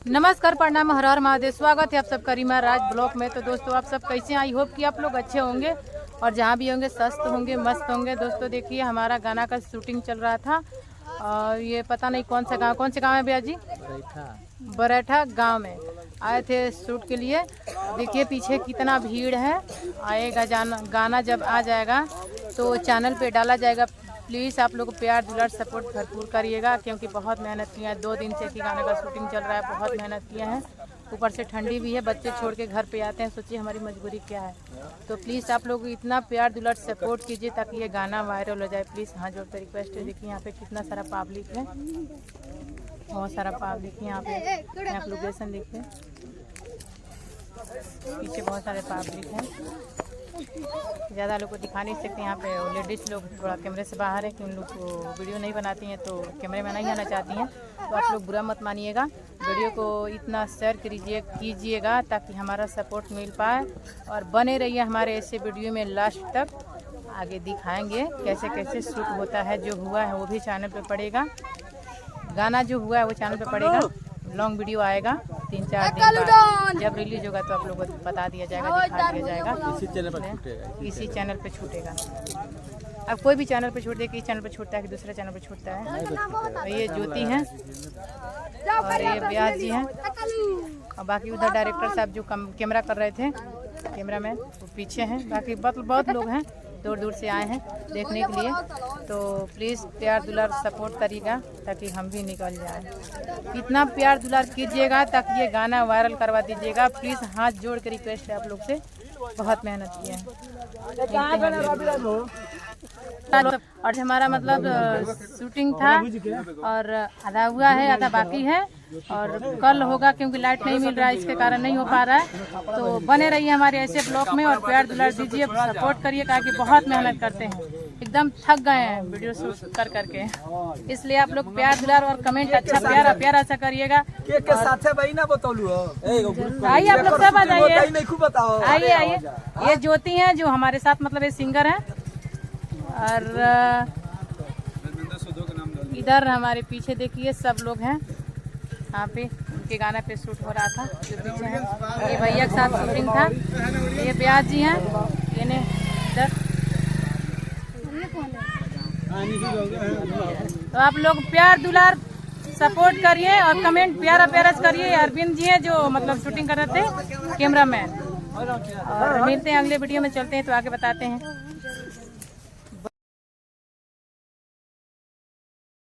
नमस्कार, प्रणाम, हर हर महादेव। स्वागत है आप सबका रीमा राज ब्लॉक में। तो दोस्तों आप सब कैसे हैं? आई होप कि आप लोग अच्छे होंगे और जहाँ भी होंगे स्वस्थ होंगे, मस्त होंगे। दोस्तों देखिए हमारा गाना का शूटिंग चल रहा था और ये पता नहीं कौन से गांव है भैया जी? बरैठा गांव में आए थे शूट के लिए। देखिए पीछे कितना भीड़ है। आएगा गाना जब आ जाएगा तो चैनल पे डाला जाएगा। प्लीज़ आप लोग प्यार दुलार सपोर्ट भरपूर करिएगा, क्योंकि बहुत मेहनत किया है। 2 दिन से कि गाने का शूटिंग चल रहा है, बहुत मेहनत किया है। ऊपर से ठंडी भी है, बच्चे छोड़ के घर पे आते हैं। सोचिए हमारी मजबूरी क्या है। तो प्लीज़ आप लोग इतना प्यार दुलार सपोर्ट कीजिए ताकि ये गाना वायरल हो जाए। प्लीज़ हाँ जोड़ कर रिक्वेस्ट है। देखिए यहाँ पे कितना सारा पब्लिक है, बहुत सारा पब्लिक है यहाँ पे। आप लोकेशन देखिए, पीछे बहुत सारे पब्लिक हैं। ज़्यादा लोग को दिखा नहीं सकते। यहाँ पे लेडीज़ लोग थोड़ा कैमरे से बाहर है कि उन लोग को वीडियो नहीं बनाती हैं, तो कैमरे में नहीं आना चाहती हैं। तो आप लोग बुरा मत मानिएगा। वीडियो को इतना शेयर कीजिएगा ताकि हमारा सपोर्ट मिल पाए और बने रहिए हमारे ऐसे वीडियो में लास्ट तक। आगे दिखाएंगे कैसे कैसे शूट होता है। जो हुआ है वो भी चैनल पे पड़ेगा। गाना जो हुआ है वो चैनल पे पड़ेगा। लॉन्ग वीडियो आएगा 3-4 दिन बाद। जब रिलीज होगा तो आप लोगों को बता दिया जाएगा, दिखा दिया जाएगा। इसी चैनल पे छूटेगा। अब कोई भी चैनल पे छूट दे कि इस चैनल पे छूटता है कि दूसरे चैनल पे छूटता है। तो ये ज्योति हैं और ये ब्यास जी हैं और बाकी उधर डायरेक्टर साहब जो कैमरा कर रहे थे, कैमरा मैन वो पीछे हैं। बाकी बहुत लोग हैं, दूर दूर से आए हैं देखने के लिए। तो प्लीज़ प्यार दुलार सपोर्ट करिएगा ताकि हम भी निकल जाए। इतना प्यार दुलार कीजिएगा ताकि ये गाना वायरल करवा दीजिएगा। प्लीज़ हाथ जोड़ कर रिक्वेस्ट है आप लोग से। बहुत मेहनत की है और हमारा मतलब शूटिंग था और आधा हुआ है, आधा बाकी है और कल होगा, क्योंकि लाइट नहीं मिल रहा है इसके कारण नहीं हो पा रहा है। तो बने रहिए हमारे ऐसे ब्लॉग में और प्यार दुलार दीजिए, सपोर्ट करिए, क्योंकि बहुत मेहनत करते हैं। एकदम थक गए हैं वीडियो शूट कर करके। इसलिए आप लोग प्यार दुलार और कमेंट अच्छा प्यार अच्छा करिएगा। आइए आप लोग सब आ जाइए, आइए। ये ज्योति हैं जो हमारे साथ मतलब ये सिंगर हैं और इधर हमारे पीछे देखिए सब लोग हैं। यहाँ पे उनके गाने पे शूट हो रहा था जो पीछे है। ये भैया के साथ शूटिंग था। ये ब्यास जी हैं, ये ने इधर। तो आप लोग प्यार दुलार सपोर्ट करिए और कमेंट प्यारा करिए। अरविंद जी हैं जो मतलब शूटिंग कर रहे थे, कैमरा मैन। और मिलते हैं अगले वीडियो में, चलते हैं तो आगे बताते हैं।